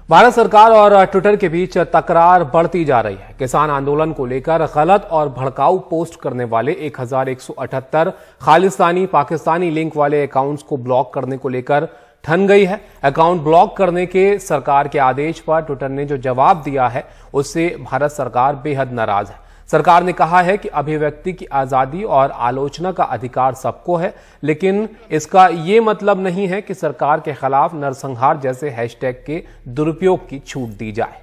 भारत सरकार और ट्विटर के बीच तकरार बढ़ती जा रही है। किसान आंदोलन को लेकर गलत और भड़काऊ पोस्ट करने वाले 1178 खालिस्तानी पाकिस्तानी लिंक वाले अकाउंट्स को ब्लॉक करने को लेकर ठन गई है। अकाउंट ब्लॉक करने के सरकार के आदेश पर ट्विटर ने जो जवाब दिया है उससे भारत सरकार बेहद नाराज है। सरकार ने कहा है कि अभिव्यक्ति की आजादी और आलोचना का अधिकार सबको है, लेकिन इसका ये मतलब नहीं है कि सरकार के खिलाफ नरसंहार जैसे हैशटैग के दुरुपयोग की छूट दी जाए।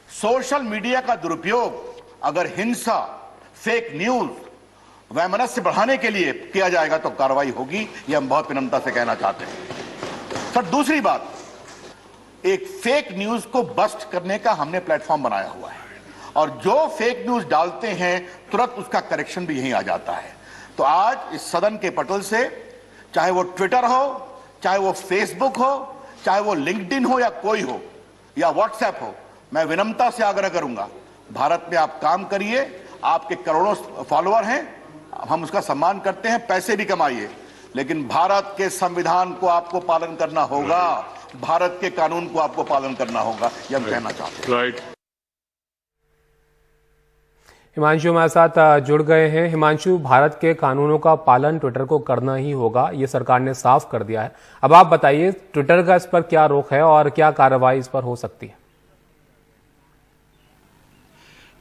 सोशल मीडिया का दुरुपयोग अगर हिंसा, फेक न्यूज, वैमनस्य बढ़ाने के लिए किया जाएगा तो कार्रवाई होगी, यह हम बहुत विनम्रता से कहना चाहते हैं। सर, दूसरी बात, एक फेक न्यूज को बस्ट करने का हमने प्लेटफॉर्म बनाया हुआ है और जो फेक न्यूज डालते हैं तुरंत उसका करेक्शन भी यहीं आ जाता है। तो आज इस सदन के पटल से, चाहे वो ट्विटर हो, चाहे वो फेसबुक हो, चाहे वो लिंक्डइन हो या कोई हो या व्हाट्सएप हो, मैं विनम्रता से आग्रह करूंगा, भारत में आप काम करिए। आपके करोड़ों फॉलोअर हैं, हम उसका सम्मान करते हैं, पैसे भी कमाइए, लेकिन भारत के संविधान को आपको पालन करना होगा, भारत के कानून को आपको पालन करना होगा, यह हम कहना चाहते हैं। हिमांशु हमारे साथ जुड़ गए हैं। हिमांशु, भारत के कानूनों का पालन ट्विटर को करना ही होगा, ये सरकार ने साफ कर दिया है। अब आप बताइए, ट्विटर का इस पर क्या रुख है और क्या कार्रवाई इस पर हो सकती है?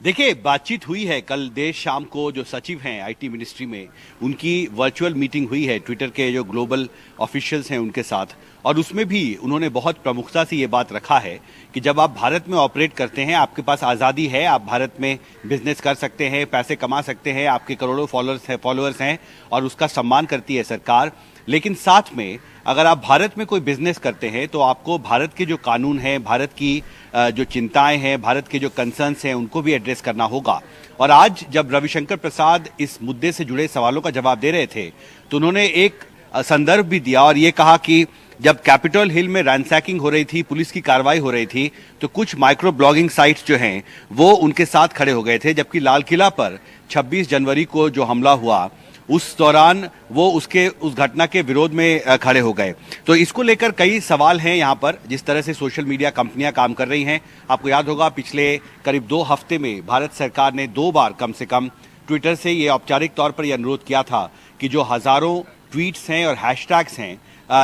देखिए, बातचीत हुई है। कल देर शाम को जो सचिव हैं आईटी मिनिस्ट्री में, उनकी वर्चुअल मीटिंग हुई है ट्विटर के जो ग्लोबल ऑफिशियल्स हैं उनके साथ, और उसमें भी उन्होंने बहुत प्रमुखता से ये बात रखा है कि जब आप भारत में ऑपरेट करते हैं, आपके पास आज़ादी है, आप भारत में बिजनेस कर सकते हैं, पैसे कमा सकते हैं, आपके करोड़ों फॉलोअर्स हैं और उसका सम्मान करती है सरकार। लेकिन साथ में अगर आप भारत में कोई बिजनेस करते हैं तो आपको भारत के जो कानून हैं, भारत की जो चिंताएं हैं, भारत के जो कंसर्न्स हैं, उनको भी एड्रेस करना होगा। और आज जब रविशंकर प्रसाद इस मुद्दे से जुड़े सवालों का जवाब दे रहे थे तो उन्होंने एक संदर्भ भी दिया और ये कहा कि जब कैपिटल हिल में रैंसैकिंग हो रही थी, पुलिस की कार्रवाई हो रही थी, तो कुछ माइक्रो ब्लॉगिंग साइट्स जो हैं वो उनके साथ खड़े हो गए थे, जबकि लाल किला पर 26 जनवरी को जो हमला हुआ उस दौरान वो उस घटना के विरोध में खड़े हो गए। तो इसको लेकर कई सवाल हैं यहाँ पर, जिस तरह से सोशल मीडिया कंपनियां काम कर रही हैं। आपको याद होगा, पिछले करीब 2 हफ्ते में भारत सरकार ने 2 बार कम से कम ट्विटर से ये औपचारिक तौर पर यह अनुरोध किया था कि जो हजारों ट्वीट्स हैं और हैशटैग्स हैं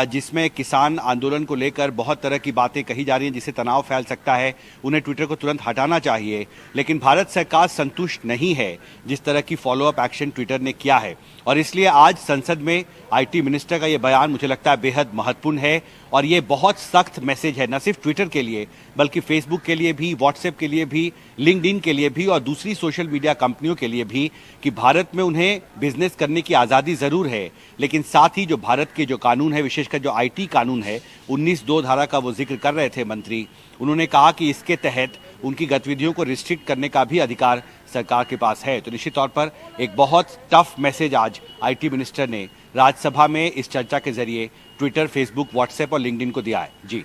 जिसमें किसान आंदोलन को लेकर बहुत तरह की बातें कही जा रही हैं जिससे तनाव फैल सकता है, उन्हें ट्विटर को तुरंत हटाना चाहिए। लेकिन भारत सरकार संतुष्ट नहीं है जिस तरह की फॉलोअप एक्शन ट्विटर ने किया है, और इसलिए आज संसद में आईटी मिनिस्टर का ये बयान मुझे लगता है बेहद महत्वपूर्ण है और ये बहुत सख्त मैसेज है, न सिर्फ ट्विटर के लिए बल्कि फेसबुक के लिए भी, व्हाट्सएप के लिए भी, लिंक्डइन के लिए भी और दूसरी सोशल मीडिया कंपनियों के लिए भी कि भारत में उन्हें बिजनेस करने की आज़ादी ज़रूर है, लेकिन साथ ही जो भारत के जो कानून है, विशेषकर जो आईटी कानून है, 19(2) धारा का वो जिक्र कर रहे थे मंत्री, उन्होंने कहा कि इसके तहत उनकी गतिविधियों को रिस्ट्रिक्ट करने का भी अधिकार सरकार के पास है। तो निश्चित तौर पर एक बहुत टफ मैसेज आज आईटी मिनिस्टर ने राज्यसभा में इस चर्चा के जरिए ट्विटर, फेसबुक, व्हाट्सएप और लिंक्डइन को दिया है। जी।